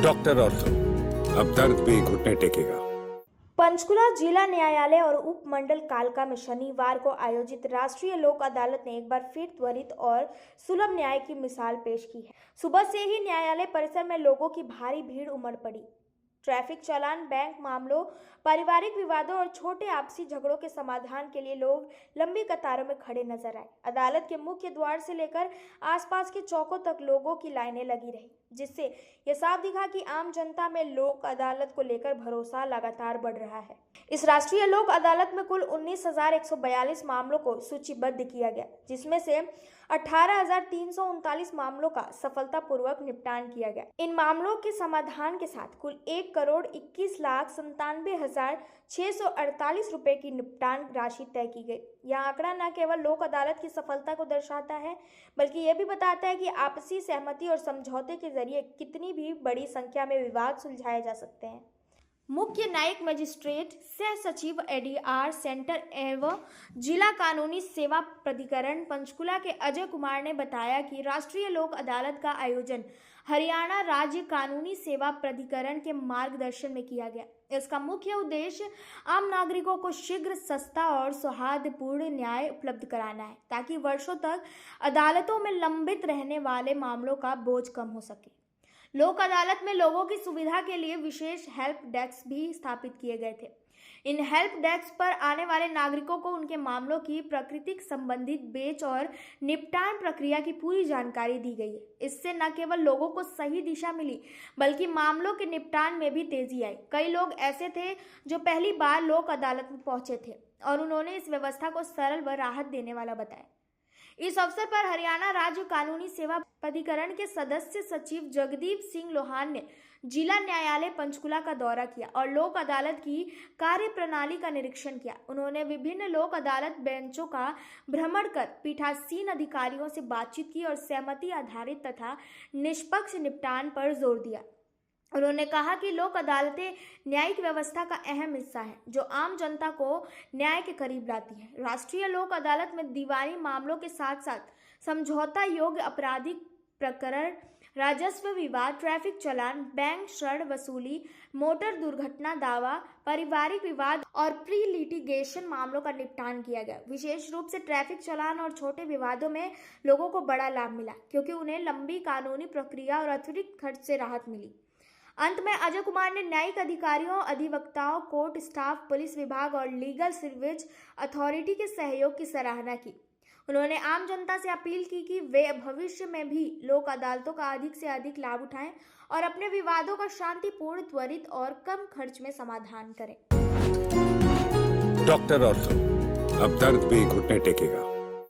Doctor ortho, अब दर्द भी घुटने टेकेगा। पंचकुला जिला न्यायालय और उप मंडल कालका में शनिवार को आयोजित राष्ट्रीय लोक अदालत ने एक बार फिर त्वरित और सुलभ न्याय की मिसाल पेश की है। सुबह से ही न्यायालय परिसर में लोगों की भारी भीड़ उमड़ पड़ी। ट्रैफिक चालान, बैंक मामलों, पारिवारिक विवादों और छोटे आपसी झगड़ों के समाधान के लिए लोग लंबी कतारों में खड़े नजर आए। अदालत के मुख्य द्वार से लेकर आसपास के चौकों तक लोगों की लाइनें लगी रही, जिससे यह साफ दिखा कि आम जनता में लोक अदालत को लेकर भरोसा लगातार बढ़ रहा है। इस राष्ट्रीय लोक अदालत में कुल 19,142 मामलों को सूचीबद्ध किया गया, जिसमें से 18,339 मामलों का सफलतापूर्वक निपटान किया गया। इन मामलों के समाधान के साथ कुल 1,21,97,648 रुपए की निपटान राशि तय की गई। यह आंकड़ा न केवल लोक अदालत की सफलता को दर्शाता है, बल्कि यह भी बताता है कि आपसी सहमति और समझौते के जरिए कितनी भी बड़ी संख्या में विवाद सुलझाए जा सकते हैं। मुख्य न्यायिक मजिस्ट्रेट, सह सचिव एडीआर सेंटर एवं जिला कानूनी सेवा प्राधिकरण पंचकुला के अजय कुमार ने बताया कि राष्ट्रीय लोक अदालत का आयोजन हरियाणा राज्य कानूनी सेवा प्राधिकरण के मार्गदर्शन में किया गया। इसका मुख्य उद्देश्य आम नागरिकों को शीघ्र, सस्ता और सौहार्दपूर्ण न्याय उपलब्ध कराना है, ताकि वर्षों तक अदालतों में लंबित रहने वाले मामलों का बोझ कम हो सके। लोक अदालत में लोगों की सुविधा के लिए विशेष हेल्प डेस्क भी स्थापित किए गए थे। इन हेल्प डेस्क पर आने वाले नागरिकों को उनके मामलों की प्रकृति संबंधित बेच और निपटान प्रक्रिया की पूरी जानकारी दी गई है। इससे न केवल लोगों को सही दिशा मिली, बल्कि मामलों के निपटान में भी तेजी आई। कई लोग ऐसे थे जो पहली बार लोक अदालत में पहुंचे थे और उन्होंने इस व्यवस्था को सरल व राहत देने वाला बताया। इस अवसर पर हरियाणा राज्य कानूनी सेवा प्राधिकरण के सदस्य सचिव जगदीप सिंह लोहान ने जिला न्यायालय पंचकुला का दौरा किया और लोक अदालत की कार्यप्रणाली का निरीक्षण किया। उन्होंने विभिन्न लोक अदालत बेंचों का भ्रमण कर पीठासीन अधिकारियों से बातचीत की और सहमति आधारित तथा निष्पक्ष निपटान पर जोर दिया। उन्होंने कहा कि लोक अदालतें न्यायिक व्यवस्था का अहम हिस्सा है, जो आम जनता को न्याय के करीब लाती है। राष्ट्रीय लोक अदालत में दीवानी मामलों के साथ साथ समझौता योग्य आपराधिक प्रकरण, राजस्व विवाद, ट्रैफिक चालान, बैंक ऋण वसूली, मोटर दुर्घटना दावा, पारिवारिक विवाद और प्री लिटिगेशन मामलों का निपटान किया गया। विशेष रूप से ट्रैफिक चालान और छोटे विवादों में लोगों को बड़ा लाभ मिला, क्योंकि उन्हें लंबी कानूनी प्रक्रिया और अतिरिक्त खर्च से राहत मिली। अंत में अजय कुमार ने न्यायिक अधिकारियों, अधिवक्ताओं, कोर्ट स्टाफ, पुलिस विभाग और लीगल सर्विस अथॉरिटी के सहयोग की सराहना की। उन्होंने आम जनता से अपील की कि वे भविष्य में भी लोक अदालतों का अधिक से अधिक लाभ उठाएं और अपने विवादों का शांतिपूर्ण, त्वरित और कम खर्च में समाधान करें। डॉक्टर ऑर्थो, अब दर्द भी घुटने टेकेगा।